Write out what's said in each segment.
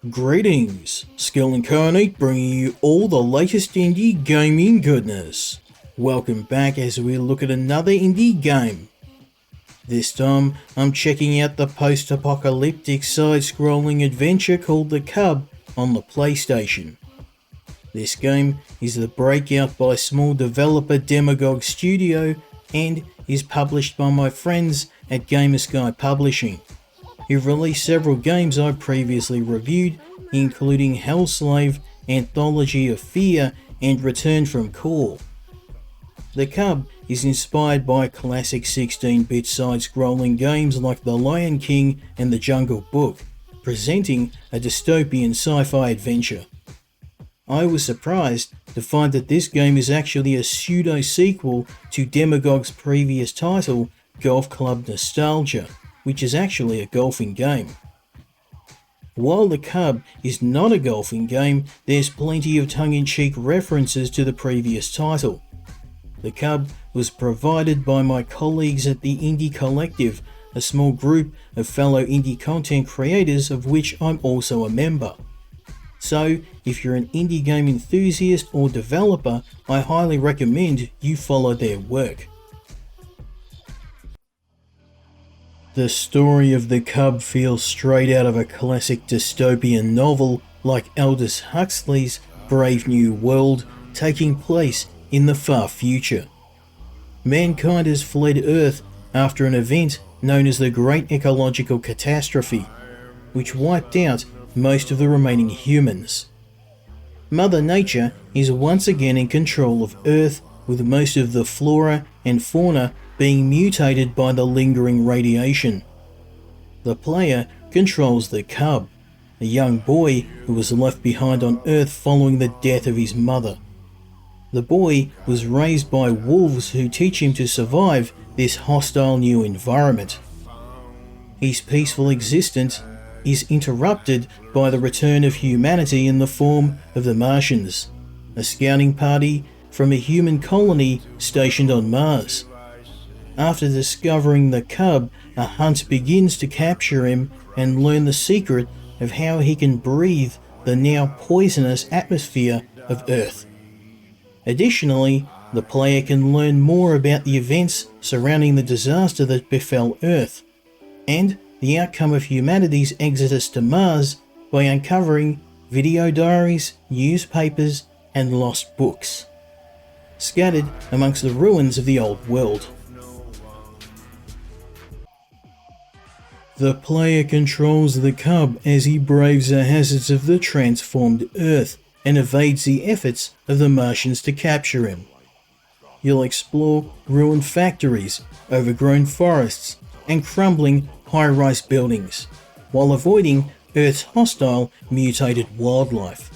Greetings, Skill Incarnate bringing you all the latest indie gaming goodness. Welcome back as we look at another indie game. This time, I'm checking out the post-apocalyptic side-scrolling adventure called The Cub on the PlayStation. This game is the breakout by small developer Demagog Studio and is published by my friends at Gamersky Publishing, who released several games I previously reviewed, including Hellslave, Anthology of Fear, and Return from Core. The Cub is inspired by classic 16-bit side-scrolling games like The Lion King and The Jungle Book, presenting a dystopian sci-fi adventure. I was surprised to find that this game is actually a pseudo sequel to Demagog's previous title, Golf Club Nostalgia, which is actually a golfing game. While The Cub is not a golfing game, there's plenty of tongue-in-cheek references to the previous title. The Cub was provided by my colleagues at the Indie Collective, a small group of fellow indie content creators of which I'm also a member. So, if you're an indie game enthusiast or developer, I highly recommend you follow their work. The story of The Cub feels straight out of a classic dystopian novel like Aldous Huxley's Brave New World, taking place in the far future. Mankind has fled Earth after an event known as the Great Ecological Catastrophe, which wiped out most of the remaining humans. Mother Nature is once again in control of Earth, with most of the flora and fauna being mutated by the lingering radiation. The player controls the Cub, a young boy who was left behind on Earth following the death of his mother. The boy was raised by wolves who teach him to survive this hostile new environment. His peaceful existence is interrupted by the return of humanity in the form of the Martians, a scouting party from a human colony stationed on Mars. After discovering the Cub, a hunt begins to capture him and learn the secret of how he can breathe the now poisonous atmosphere of Earth. Additionally, the player can learn more about the events surrounding the disaster that befell Earth, and the outcome of humanity's exodus to Mars by uncovering video diaries, newspapers, and lost books, scattered amongst the ruins of the old world. The player controls the Cub as he braves the hazards of the transformed Earth and evades the efforts of the Martians to capture him. You'll explore ruined factories, overgrown forests, and crumbling high-rise buildings, while avoiding Earth's hostile, mutated wildlife.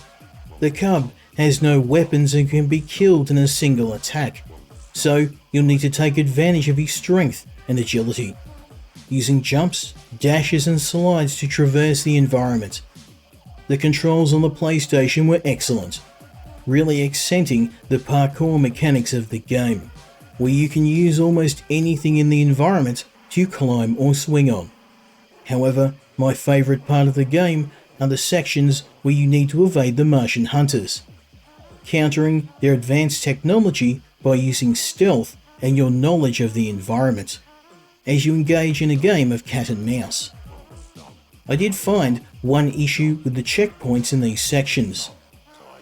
The Cub has no weapons and can be killed in a single attack, so you'll need to take advantage of his strength and agility, using jumps, dashes and slides to traverse the environment. The controls on the PlayStation were excellent, really accenting the parkour mechanics of the game, where you can use almost anything in the environment to climb or swing on. However, my favourite part of the game are the sections where you need to evade the Martian hunters, countering their advanced technology by using stealth and your knowledge of the environment, as you engage in a game of cat and mouse. I did find one issue with the checkpoints in these sections,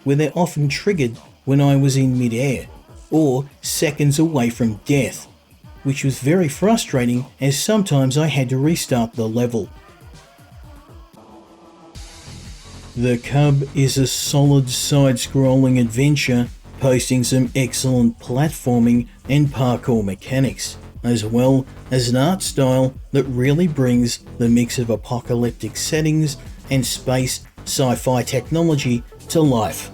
where they're often triggered when I was in mid-air, or seconds away from death, which was very frustrating as sometimes I had to restart the level. The Cub is a solid side-scrolling adventure, posting some excellent platforming and parkour mechanics, as well as an art style that really brings the mix of apocalyptic settings and space sci-fi technology to life.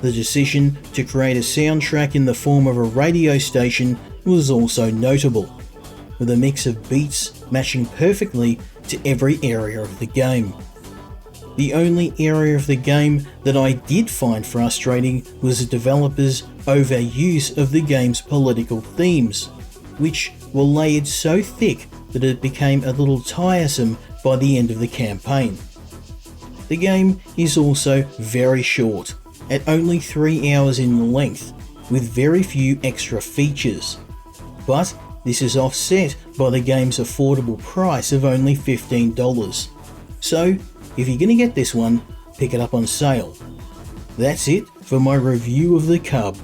The decision to create a soundtrack in the form of a radio station was also notable, with a mix of beats matching perfectly to every area of the game. The only area of the game that I did find frustrating was the developers' overuse of the game's political themes, which were layered so thick that it became a little tiresome by the end of the campaign. The game is also very short, at only 3 hours in length, with very few extra features. But this is offset by the game's affordable price of only $15. So, if you're gonna get this one, pick it up on sale. That's it for my review of the Cub.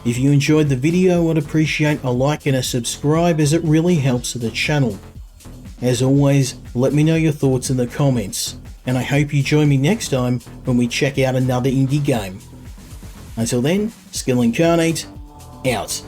If you enjoyed the video, I'd appreciate a like and a subscribe, as it really helps the channel. As always, let me know your thoughts in the comments, and I hope you join me next time when we check out another indie game. Until then, Skill Incarnate, out.